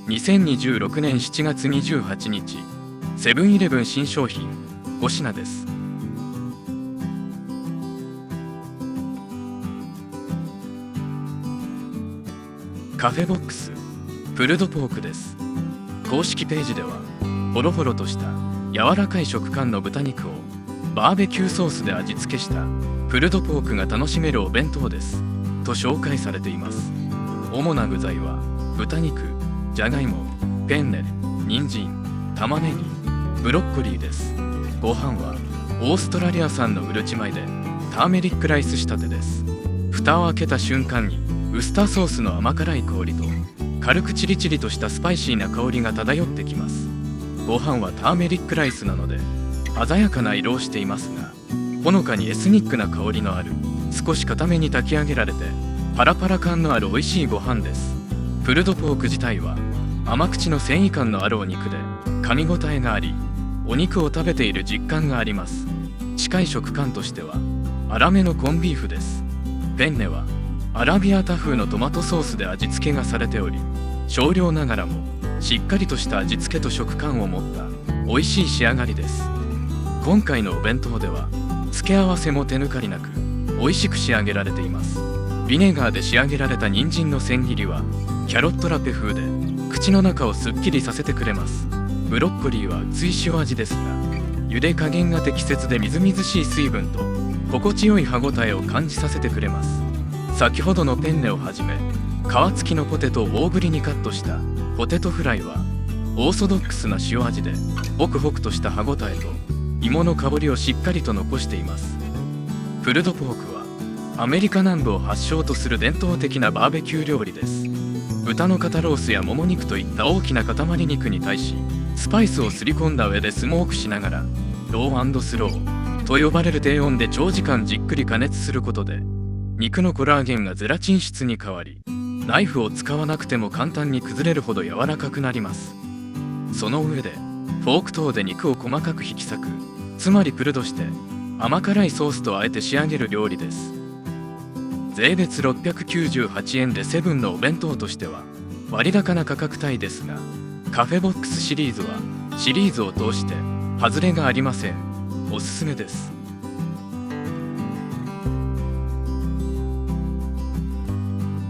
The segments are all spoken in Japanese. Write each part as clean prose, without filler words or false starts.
2026年7月28日、セブンイレブン新商品5品です。カフェボックスプルドポークです。公式ページではホロホロとした柔らかい食感の豚肉をバーベキューソースで味付けしたプルドポークが楽しめるお弁当ですと紹介されています。主な具材は豚肉、じゃがいも、ペンネ、人参、玉ねぎ、ブロッコリーです。ご飯はオーストラリア産のうるち米でターメリックライス仕立てです。蓋を開けた瞬間にウスターソースの甘辛い香りと軽くチリチリとしたスパイシーな香りが漂ってきます。ご飯はターメリックライスなので鮮やかな色をしていますが、ほのかにエスニックな香りのある少し固めに炊き上げられてパラパラ感のある美味しいご飯です。プルドポーク自体は甘口の繊維感のあるお肉で噛み応えがあり、お肉を食べている実感があります。近い食感としては粗めのコンビーフです。ペンネはアラビアータ風のトマトソースで味付けがされており、少量ながらもしっかりとした味付けと食感を持った美味しい仕上がりです。今回のお弁当では付け合わせも手抜かりなく美味しく仕上げられています。ビネガーで仕上げられた人参の千切りはキャロットラペ風で口の中をすっきりさせてくれます。ブロッコリーは薄い塩味ですが、茹で加減が適切でみずみずしい水分と心地よい歯ごたえを感じさせてくれます。先ほどのペンネをはじめ皮付きのポテトを大ぶりにカットしたポテトフライはオーソドックスな塩味でホクホクとした歯ごたえと芋の香りをしっかりと残しています。プルドポークはアメリカ南部を発祥とする伝統的なバーベキュー料理です。豚の肩ロースやもも肉といった大きな塊肉に対しスパイスをすり込んだ上でスモークしながらロー&スローと呼ばれる低温で長時間じっくり加熱することで肉のコラーゲンがゼラチン質に変わり、ナイフを使わなくても簡単に崩れるほど柔らかくなります。その上でフォーク等で肉を細かく引き裂く、つまりプルドして甘辛いソースとあえて仕上げる料理です。税別698円でセブンのお弁当としては割高な価格帯ですが、カフェボックスシリーズはシリーズを通して外れがありません。おすすめです。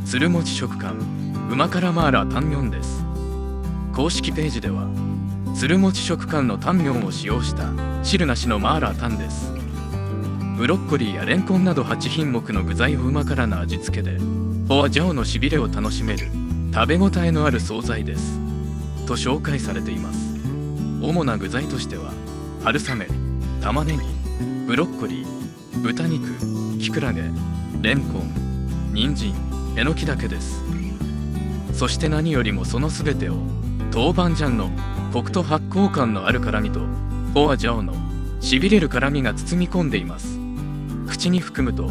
つるもち食感うま辛マーラータンミョンです。公式ページではつるもち食感のタンミョンを使用した汁なしのマーラータンです。ブロッコリーやレンコンなど8品目の具材をうま辛な味付けでフォアジャオのしびれを楽しめる食べ応えのある惣菜ですと紹介されています。主な具材としては春雨、玉ねぎ、ブロッコリー、豚肉、キクラゲ、レンコン、人参、えのきだけです。そして何よりもその全てを豆板醤のコクと発酵感のある辛みとフォアジャオのしびれる辛みが包み込んでいます。口に含むと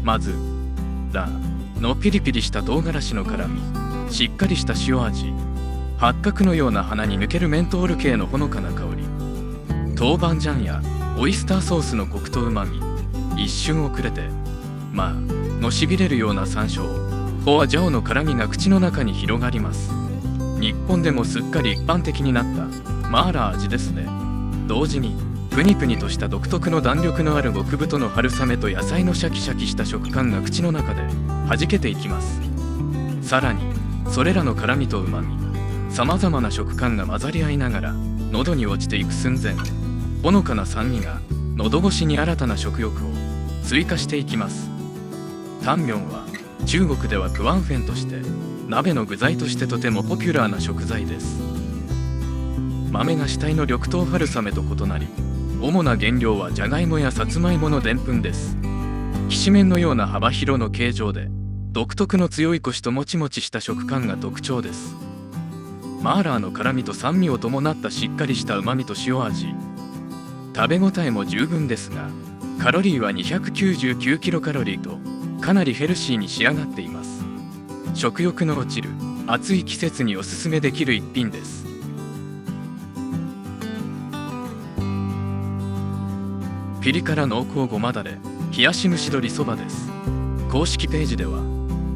まずラのピリピリした唐辛子の辛み、しっかりした塩味、八角のような鼻に抜けるメントール系のほのかな香り、豆板醤やオイスターソースのコクとうまみ、一瞬遅れてのしびれるような山椒、フォアジャオの辛みが口の中に広がります。日本でもすっかり一般的になったマーラー味ですね。同時にプニプニとした独特の弾力のある極太の春雨と野菜のシャキシャキした食感が口の中で弾けていきます。さらにそれらの辛みとうまみ、さまざまな食感が混ざり合いながら喉に落ちていく寸前、ほのかな酸味が喉越しに新たな食欲を追加していきます。タンミョンは中国ではクワンフェンとして鍋の具材としてとてもポピュラーな食材です。豆が主体の緑豆春雨と異なり、主な原料はじゃがいもやさつまいものでんぷんです。きしめんのような幅広の形状で独特の強いコシともちもちした食感が特徴です。マーラーの辛みと酸味を伴ったしっかりしたうまみと塩味、食べ応えも十分ですがカロリーは299キロカロリーとかなりヘルシーに仕上がっています。食欲の落ちる暑い季節におすすめできる一品です。ピリ辛濃厚ごまだれ冷やし蒸し鶏そばです。公式ページでは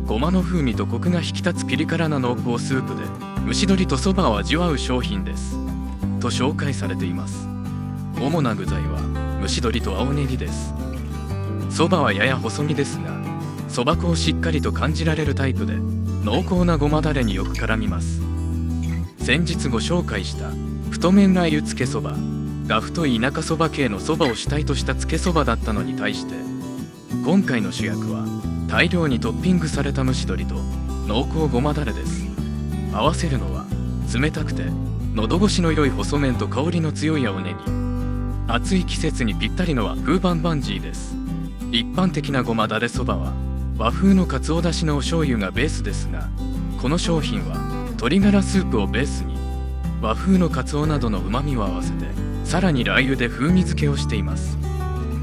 ごまの風味とコクが引き立つピリ辛な濃厚スープで蒸し鶏とそばを味わう商品ですと紹介されています。主な具材は蒸し鶏と青ネギです。そばはやや細身ですが、そば粉をしっかりと感じられるタイプで濃厚なごまだれによく絡みます。先日ご紹介した太麺ラー油つけそばが太い田舎そば系のそばを主体としたつけそばだったのに対して、今回の主役は大量にトッピングされた蒸し鶏と濃厚ごまだれです。合わせるのは冷たくて喉越しの良い細麺と香りの強い青ネギ。暑い季節にぴったりの和風バンバンジーです。一般的なごまだれそばは和風のかつおだしのお醤油がベースですが、この商品は鶏ガラスープをベースに和風のかつおなどのうまみを合わせて、さらにラー油で風味付けをしています。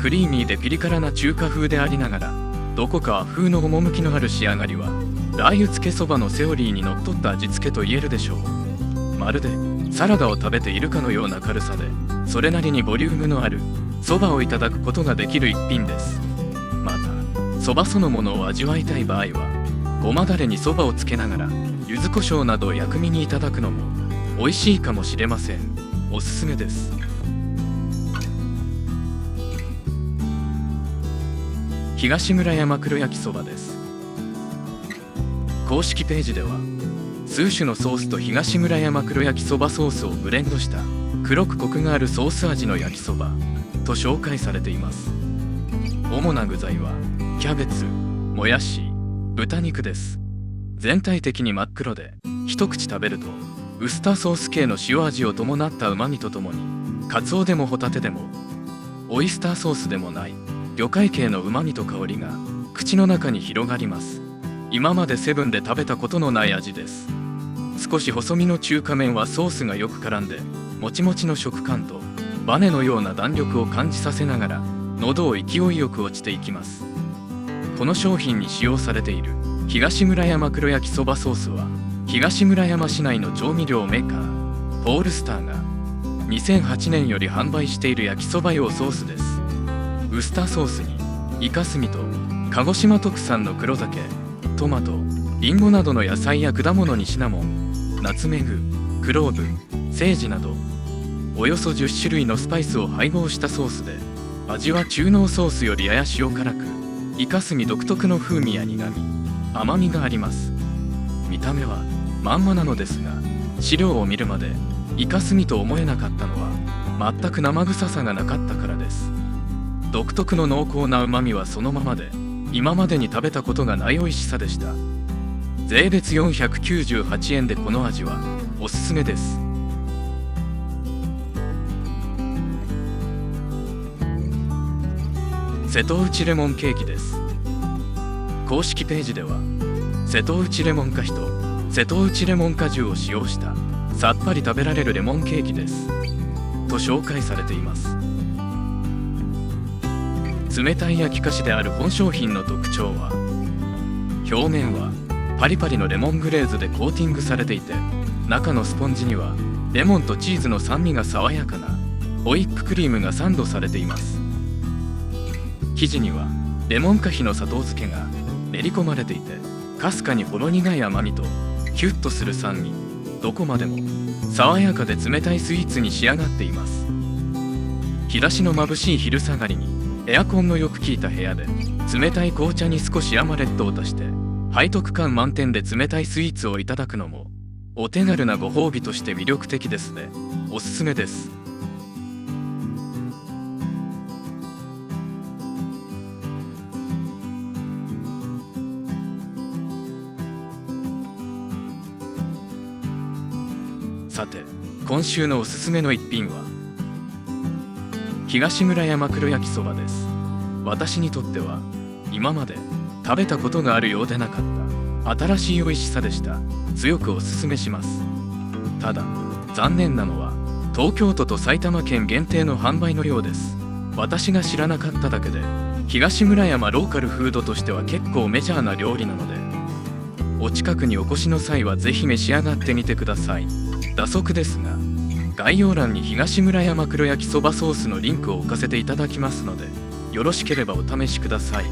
クリーミーでピリ辛な中華風でありながら、どこか和風の趣のある仕上がりはラー油つけそばのセオリーにのっとった味付けと言えるでしょう。まるでサラダを食べているかのような軽さで、それなりにボリュームのあるそばをいただくことができる一品です。またそばそのものを味わいたい場合はごまだれにそばをつけながら柚子胡椒などを薬味にいただくのも美味しいかもしれません。おすすめです。東村山黒焼きそばです。公式ページでは数種のソースと東村山黒焼きそばソースをブレンドした黒くコクがあるソース味の焼きそばと紹介されています。主な具材はキャベツ、もやし、豚肉です。全体的に真っ黒で、一口食べるとウスターソース系の塩味を伴った旨味とともに、カツオでもホタテでもオイスターソースでもない魚介系の旨味と香りが口の中に広がります。今までセブンで食べたことのない味です。少し細身の中華麺はソースがよく絡んで、もちもちの食感とバネのような弾力を感じさせながら喉を勢いよく落ちていきます。この商品に使用されている東村山黒焼きそばソースは、東村山市内の調味料メーカーポールスターが2008年より販売している焼きそば用ソースです。ウスターソースにイカスミと鹿児島特産の黒酒、トマト、リンゴなどの野菜や果物にシナモン、ナツメグ、クローブ、セージなどおよそ10種類のスパイスを配合したソースで、味は中濃ソースよりやや塩辛く、イカスミ独特の風味や苦み、甘みがあります。見た目はまんまなのですが、資料を見るまでイカスミと思えなかったのは全く生臭さがなかったからです。独特の濃厚な旨味はそのままで、今までに食べたことがない美味しさでした。税別498円でこの味はおすすめです。瀬戸内レモンケーキです。公式ページでは瀬戸内レモン果汁と瀬戸内レモン果汁を使用したさっぱり食べられるレモンケーキですと紹介されています。冷たい焼き菓子である本商品の特徴は、表面はパリパリのレモングレーズでコーティングされていて、中のスポンジにはレモンとチーズの酸味が爽やかなホイップクリームがサンドされています。生地にはレモン果皮の砂糖漬けが練り込まれていて、かすかにほろ苦い甘みとキュッとする酸味、どこまでも爽やかで冷たいスイーツに仕上がっています。日差しの眩しい昼下がりにエアコンのよく効いた部屋で冷たい紅茶に少しアマレットを足して背徳感満点で冷たいスイーツをいただくのもお手軽なご褒美として魅力的ですね。おすすめです。さて、今週のおすすめの一品は東村山黒焼きそばです。私にとっては今まで食べたことがあるようでなかった新しい美味しさでした。強くおすすめします。ただ残念なのは東京都と埼玉県限定の販売のようです。私が知らなかっただけで、東村山ローカルフードとしては結構メジャーな料理なので、お近くにお越しの際はぜひ召し上がってみてください。打足ですが、概要欄に東村山黒焼きそばソースのリンクを置かせていただきますので、よろしければお試しください。